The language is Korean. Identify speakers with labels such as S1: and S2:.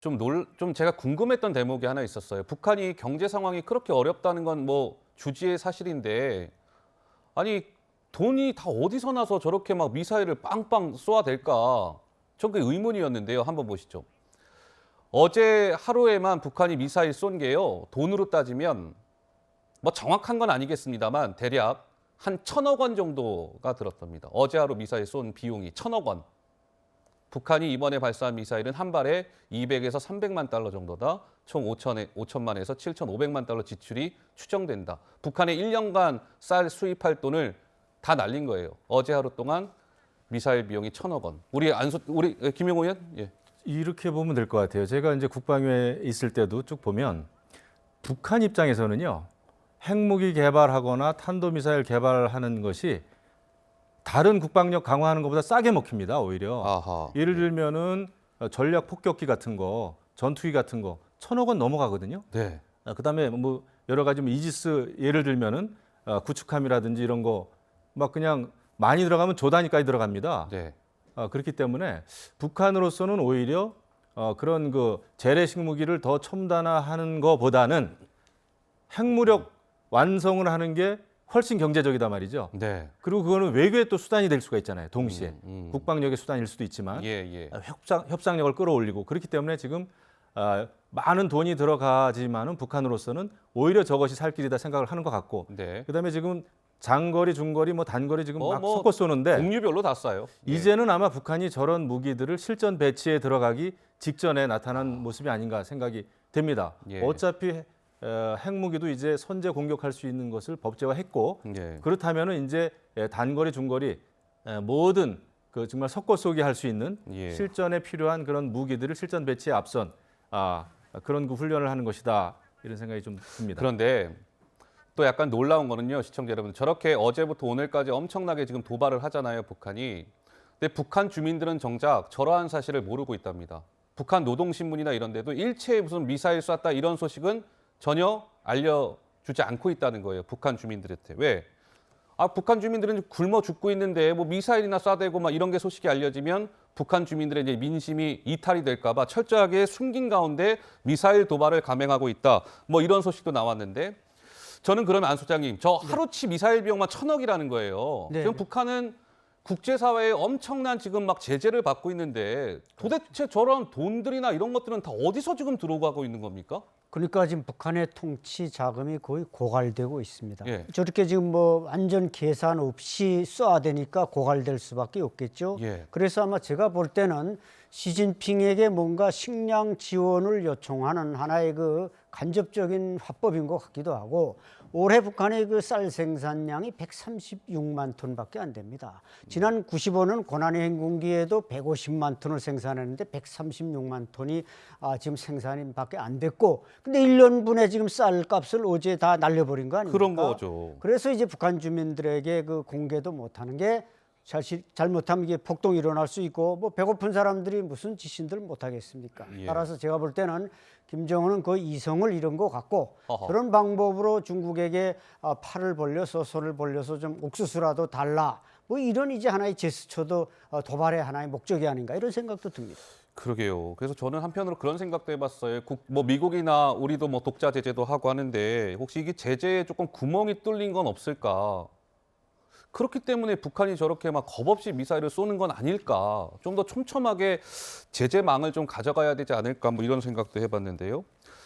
S1: 좀 제가 궁금했던 대목이 하나 있었어요. 북한이 경제 상황이 그렇게 어렵다는 건 뭐 주지의 사실인데 아니 돈이 다 어디서 나서 저렇게 막 미사일을 빵빵 쏘아댈까? 전 그게 의문이었는데요. 한번 보시죠. 어제 하루에만 북한이 미사일 쏜 게요. 돈으로 따지면 뭐 정확한 건 아니겠습니다만 대략 한 1,000억 원 정도가 들었답니다. 어제 하루 미사일 쏜 비용이 1,000억 원. 북한이 이번에 발사한 미사일은 한 발에 200에서 300만 달러 정도다. 총 5천만에서 7,500만 달러 지출이 추정된다. 북한의 1년간 쌀 수입할 돈을 다 날린 거예요. 어제 하루 동안 미사일 비용이 1,000억 원. 우리 김용호 의원? 예.
S2: 이렇게 보면 될 것 같아요. 제가 이제 국방위에 있을 때도 쭉 보면 북한 입장에서는요. 핵무기 개발하거나 탄도미사일 개발하는 것이 다른 국방력 강화하는 것보다 싸게 먹힙니다. 오히려.
S1: 아하.
S2: 예를 들면은 전략 폭격기 같은 거, 전투기 같은 거 1,000억 원 넘어가거든요.
S1: 네.
S2: 그다음에 뭐 여러 가지 뭐 이지스 예를 들면은 구축함이라든지 이런 거 막 그냥 많이 들어가면 조 단위까지 들어갑니다.
S1: 네.
S2: 그렇기 때문에 북한으로서는 오히려 그런 그 재래식 무기를 더 첨단화하는 것보다는 핵무력 완성을 하는 게 훨씬 경제적이다 말이죠.
S1: 네.
S2: 그리고 그거는 외교의 또 수단이 될 수가 있잖아요. 동시에
S1: 음.
S2: 국방력의 수단일 수도 있지만
S1: 예, 예.
S2: 협상력을 끌어올리고 그렇기 때문에 지금 많은 돈이 들어가지만은 북한으로서는 오히려 저것이 살 길이다 생각을 하는 것 같고
S1: 네.
S2: 그다음에 지금 장거리, 중거리, 뭐 단거리 지금 막
S1: 뭐
S2: 섞어 쏘는데
S1: 종류별로 다 쏴요. 예.
S2: 이제는 아마 북한이 저런 무기들을 실전 배치에 들어가기 직전에 나타난 모습이 아닌가 생각이 됩니다.
S1: 예.
S2: 어차피 핵무기도 이제 선제 공격할 수 있는 것을 법제화했고
S1: 예.
S2: 그렇다면은 이제 단거리, 중거리 모든 그 정말 섞어 쏘기 할 수 있는
S1: 예.
S2: 실전에 필요한 그런 무기들을 실전 배치에 앞선 그런 그 훈련을 하는 것이다 이런 생각이 좀 듭니다.
S1: 그런데 또 약간 놀라운 거는요, 시청자 여러분. 저렇게 어제부터 오늘까지 엄청나게 지금 도발을 하잖아요, 북한이. 근데 북한 주민들은 정작 저러한 사실을 모르고 있답니다. 북한 노동신문이나 이런 데도 일체의 무슨 미사일 쐈다 이런 소식은 전혀 알려주지 않고 있다는 거예요, 북한 주민들한테. 왜? 북한 주민들은 굶어 죽고 있는데 뭐 미사일이나 쏴대고 막 이런 게 소식이 알려지면 북한 주민들의 이제 민심이 이탈이 될까 봐 철저하게 숨긴 가운데 미사일 도발을 감행하고 있다. 뭐 이런 소식도 나왔는데 저는 그러면 안 소장님, 저 하루치 미사일 비용만 1,000억이라는 거예요.
S3: 네.
S1: 지금 북한은 국제사회에 엄청난 지금 막 제재를 받고 있는데 도대체 저런 돈들이나 이런 것들은 다 어디서 지금 들어가고 있는 겁니까?
S3: 그러니까 지금 북한의 통치 자금이 거의 고갈되고 있습니다.
S1: 예.
S3: 저렇게 지금 뭐 완전 계산 없이 쏴대니까 고갈될 수밖에 없겠죠.
S1: 예.
S3: 그래서 아마 제가 볼 때는 시진핑에게 뭔가 식량 지원을 요청하는 하나의 그 간접적인 화법인 것 같기도 하고 올해 북한의 그 쌀 생산량이 136만 톤밖에 안 됩니다. 지난 95년 고난의 행군기에도 150만 톤을 생산했는데 136만 톤이 지금 생산밖에 안 됐고 근데 1년분의 지금 쌀 값을 어제 다 날려버린 거 아닙니까?
S1: 그런 거죠.
S3: 그래서 이제 북한 주민들에게 그 공개도 못하는 게 잘못하면 이게 폭동이 일어날 수 있고 뭐 배고픈 사람들이 무슨 지신들 못하겠습니까?
S1: 예.
S3: 따라서 제가 볼 때는 김정은은 그 이성을 잃은 것 같고
S1: 어허.
S3: 그런 방법으로 중국에게 팔을 벌려서 손을 벌려서 좀 옥수수라도 달라 뭐 이런 이제 하나의 제스처도 도발의 하나의 목적이 아닌가 이런 생각도 듭니다.
S1: 그러게요. 그래서 저는 한편으로 그런 생각도 해봤어요. 뭐 미국이나 우리도 뭐 독자 제재도 하고 하는데 혹시 이게 제재에 조금 구멍이 뚫린 건 없을까? 그렇기 때문에 북한이 저렇게 막 겁없이 미사일을 쏘는 건 아닐까? 좀 더 촘촘하게 제재망을 좀 가져가야 되지 않을까? 뭐 이런 생각도 해봤는데요.